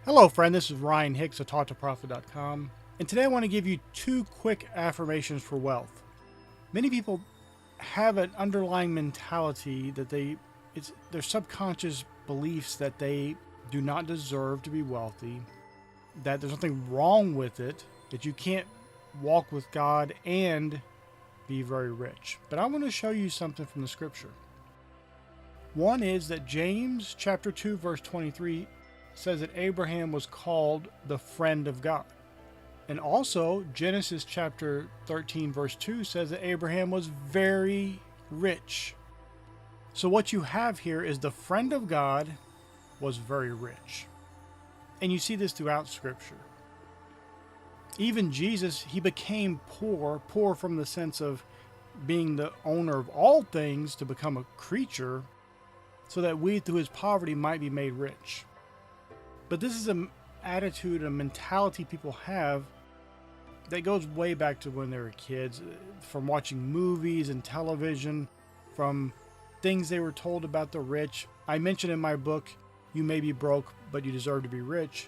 Hello friend, this is Ryan Hicks of TaughtToProfit.com, and today I want to give you two quick affirmations for wealth. Many people have an underlying mentality that it's their subconscious beliefs that they do not deserve to be wealthy, that there's something wrong with it, that you can't walk with God and be very rich. But I want to show you something from the scripture. One is that James chapter 2 verse 23 says that Abraham was called the friend of God. And also Genesis chapter 13 verse 2 says that Abraham was very rich. So what you have here is the friend of God was very rich. And you see this throughout scripture. Even Jesus, he became poor from the sense of being the owner of all things to become a creature so that we through his poverty might be made rich. But this is an attitude, a mentality people have that goes way back to when they were kids, from watching movies and television, from things they were told about the rich. I mentioned in my book, You May Be Broke, But You Deserve to Be Rich,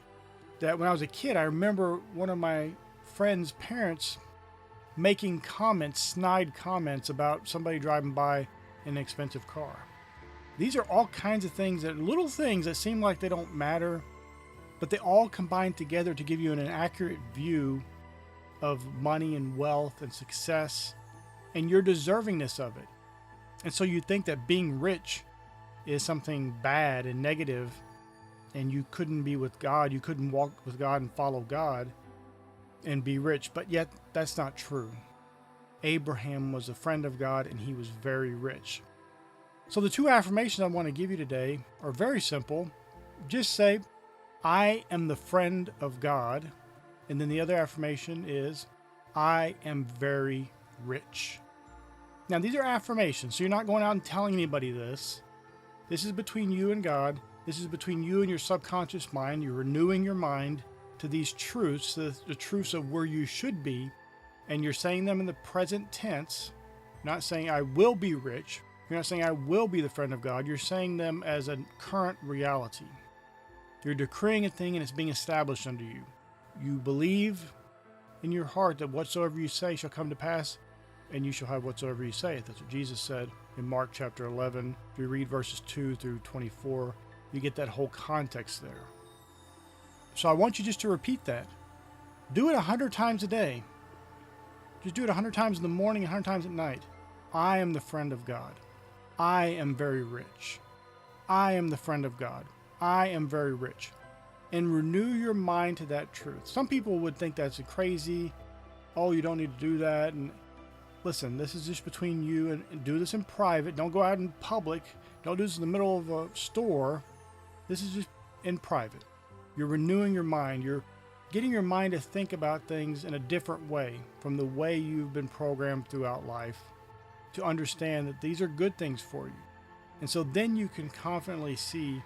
that when I was a kid, I remember one of my friend's parents making comments, snide comments about somebody driving by in an expensive car. These are all kinds of things, little things that seem like they don't matter, but they all combine together to give you an accurate view of money and wealth and success and your deservingness of it. And so you think that being rich is something bad and negative, and you couldn't be with God, you couldn't walk with God and follow God and be rich. But yet that's not true. Abraham was a friend of God and he was very rich. So the two affirmations I want to give you today are very simple. Just say, I am the friend of God. And then the other affirmation is, I am very rich. Now, these are affirmations, so you're not going out and telling anybody this. This is between you and God. This is between you and your subconscious mind. You're renewing your mind to these truths, the truths of where you should be. And you're saying them in the present tense, not saying I will be rich. You're not saying I will be the friend of God. You're saying them as a current reality. You're decreeing a thing and it's being established unto you. You believe in your heart that whatsoever you say shall come to pass, and you shall have whatsoever you say. That's what Jesus said in Mark chapter 11. If you read verses 2 through 24, you get that whole context there. So I want you just to repeat that. Do it 100 times a day. Just do it 100 times in the morning, 100 times at night. I am the friend of God. I am very rich. I am the friend of God. I am very rich. And renew your mind to that truth. Some people would think that's crazy. Oh, you don't need to do that. And listen, this is just between you, and do this in private. Don't go out in public. Don't do this in the middle of a store. This is just in private. You're renewing your mind. You're getting your mind to think about things in a different way from the way you've been programmed throughout life, to understand that these are good things for you. And so then you can confidently see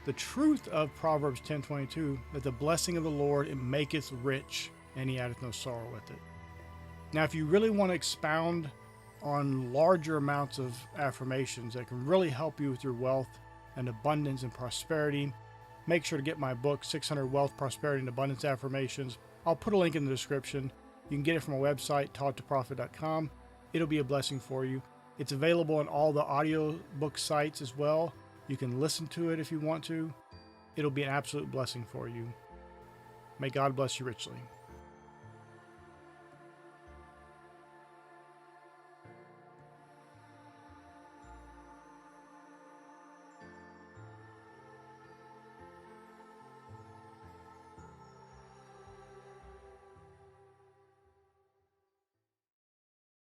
the truth of Proverbs 10:22, that the blessing of the Lord, it maketh rich, and he addeth no sorrow with it. Now, if you really want to expound on larger amounts of affirmations that can really help you with your wealth and abundance and prosperity, make sure to get my book, 600 Wealth, Prosperity, and Abundance Affirmations. I'll put a link in the description. You can get it from my website, TaughtToProfit.com. It'll be a blessing for you. It's available on all the audiobook sites as well. You can listen to it if you want to. It'll be an absolute blessing for you. May God bless you richly.